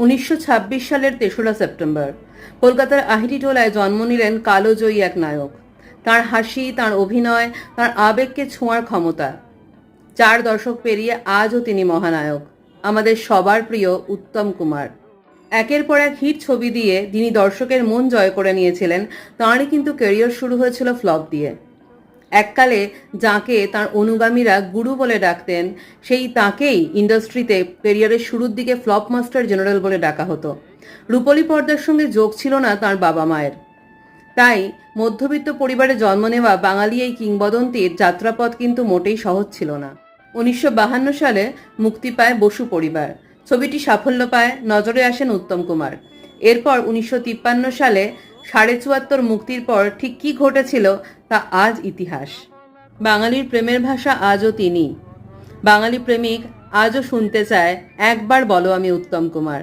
1926 সালের 3রা সেপ্টেম্বর কলকাতার আহিরিটোলায় জন্ম নিলেন কালোজয়ী এক নায়ক। তার হাসি, তার অভিনয়, তার আবেগকে ছোঁয়ার ক্ষমতা। 4 দশক পেরিয়ে আজও তিনি মহানায়ক, আমাদের সবার প্রিয় উত্তম কুমার। একের পর এক হিট ছবি দিয়ে যিনি দর্শকের মন জয় করে নিয়েছিলেন, তাঁরই কিন্তু ক্যারিয়ার শুরু হয়েছিল ফ্লপ দিয়ে। এককালে যাকে তার অনুগামীরা গুরু বলে ডাকতেন, সেই তাকেই ইন্ডাস্ট্রিতে ক্যারিয়ারের শুরুর দিকে ফ্লপ মাস্টার জেনারেল বলে ডাকা হতো। রূপলী পর্দার সঙ্গে যোগ ছিল না তার বাবা মায়ের। তাই মধ্যবিত্ত পরিবারে জন্ম নেওয়া বাঙালি এই কিংবদন্তির যাত্রাপথ কিন্তু মোটেই সহজ ছিল না। 1952 সালে মুক্তি পায় বসু পরিবার। ছবিটি সাফল্য পায়, নজরে আসেন উত্তম কুমার। এরপর 1953 সালে 74.5 মুক্তির পর ঠিক কী ঘটেছিল তা আজ ইতিহাস। বাঙালির প্রেমের ভাষা আজও তিনি। বাঙালি প্রেমিক আজও শুনতে চায়, একবার বলো আমি উত্তম কুমার।